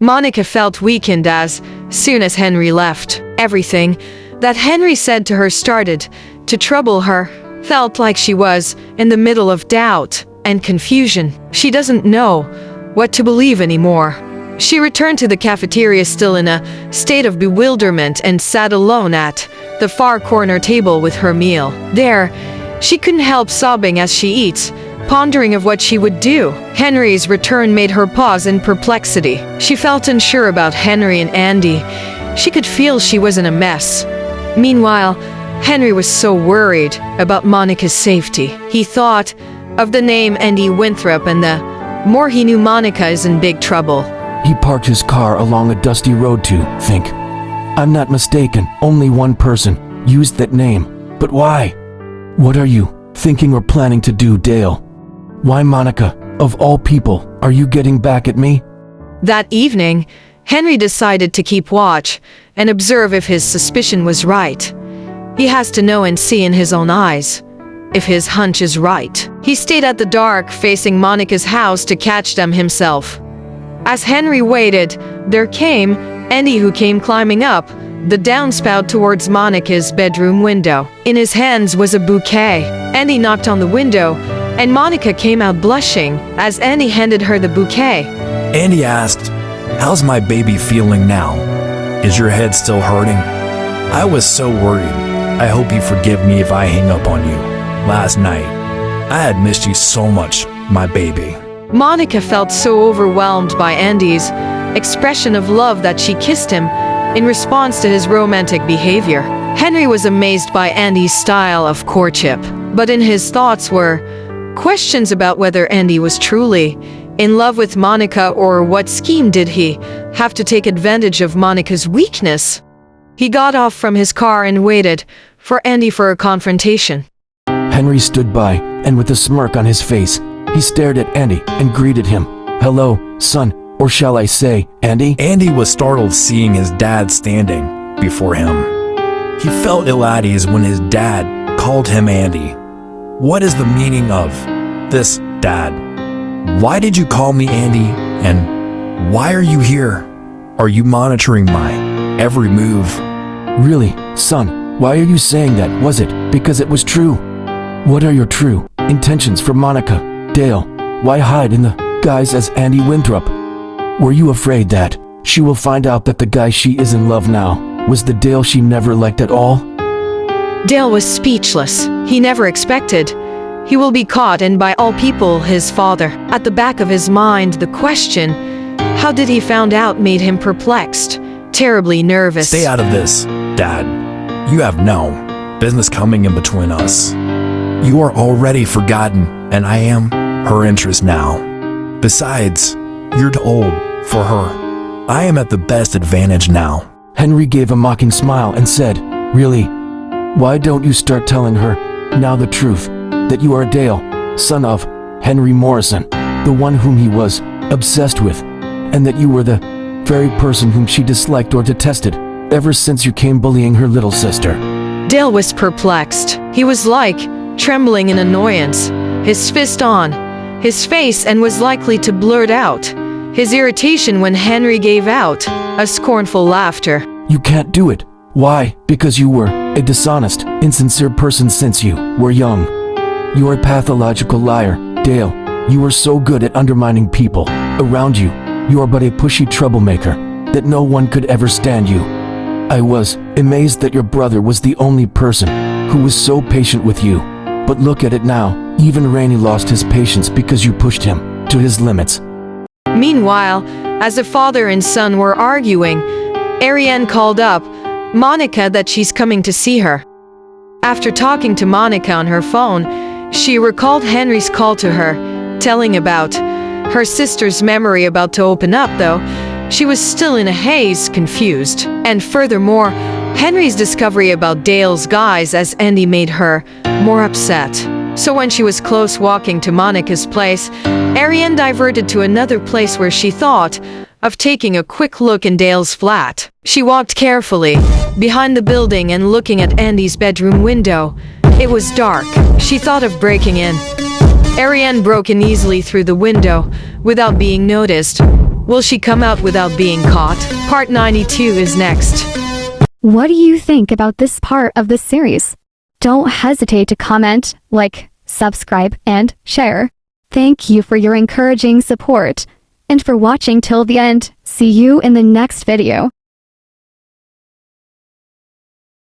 Monica felt weakened as soon as Henry left. Everything that Henry said to her started to trouble her. Felt like she was in the middle of doubt and confusion. She doesn't know what to believe anymore. She returned to the cafeteria still in a state of bewilderment and sat alone at the far corner table with her meal. There, she couldn't help sobbing as she eats, pondering of what she would do. Henry's return made her pause in perplexity. She felt unsure about Henry and Andy. She could feel she was in a mess. Meanwhile, Henry was so worried about Monica's safety. He thought of the name Andy Winthrop, and the more he knew Monica is in big trouble. He parked his car along a dusty road to think. I'm not mistaken, only one person used that name. But why? What are you thinking or planning to do, Dale? Why, Monica, of all people, are you getting back at me? That evening, Henry decided to keep watch and observe if his suspicion was right. He has to know and see in his own eyes if his hunch is right. He stayed at the dark, facing Monica's house to catch them himself. As Henry waited, there came Andy, who came climbing up the downspout towards Monica's bedroom window. In his hands was a bouquet. Andy knocked on the window, and Monica came out blushing as Andy handed her the bouquet. Andy asked, "How's my baby feeling now? Is your head still hurting? I was so worried. I hope you forgive me if I hang up on you. Last night, I had missed you so much, my baby." Monica felt so overwhelmed by Andy's expression of love that she kissed him in response to his romantic behavior. Henry was amazed by Andy's style of courtship, but in his thoughts were questions about whether Andy was truly in love with Monica, or what scheme did he have to take advantage of Monica's weakness. He got off from his car and waited for Andy for a confrontation. Henry stood by, and with a smirk on his face, he stared at Andy and greeted him. "Hello, son, or shall I say, Andy?" Andy was startled seeing his dad standing before him. He felt ill at ease when his dad called him Andy. What is the meaning of this, Dad? Why did you call me Andy, and why are you here? Are you monitoring my every move? Really, son, why are you saying that? Was it because it was true? What are your true intentions for Monica? Dale, why hide in the guise as Andy Winthrop? Were you afraid that she will find out that the guy she is in love now was the Dale she never liked at all? Dale was speechless. He never expected he will be caught, and by all people, his father. At the back of his mind, the question, how did he found out, made him perplexed, terribly nervous. Stay out of this, Dad. You have no business coming in between us. You are already forgotten, and I am her interest now. Besides, you're too old for her. I am at the best advantage now. Henry gave a mocking smile and said, "Really? Why don't you start telling her now the truth, that you are Dale, son of Henry Morrison, the one whom he was obsessed with, and that you were the very person whom she disliked or detested ever since you came bullying her little sister?" Dale was perplexed. He was like trembling in annoyance, his fist on his face, and was likely to blurt out his irritation when Henry gave out a scornful laughter. "You can't do it. Why? Because you were a dishonest, insincere person since you were young. You are a pathological liar, Dale. You are so good at undermining people around you. You are but a pushy troublemaker, that no one could ever stand you. I was amazed that your brother was the only person who was so patient with you. But look at it now, even Rainey lost his patience because you pushed him to his limits." Meanwhile, as the father and son were arguing, Ariane called up Monica that she's coming to see her. After talking to Monica on her phone, she recalled Henry's call to her, telling about her sister's memory about to open up, though she was still in a haze, confused. And furthermore, Henry's discovery about Dale's guise as Andy made her more upset. So when she was close walking to Monica's place, Ariane diverted to another place where she thought of taking a quick look in Dale's flat. She walked carefully behind the building and looking at Andy's bedroom window. It was dark. She thought of breaking in. Ariane broke in easily through the window without being noticed. Will she come out without being caught? Part 92 is next. What do you think about this part of the series? Don't hesitate to comment, like, subscribe, and share. Thank you for your encouraging support and for watching till the end. See you in the next video.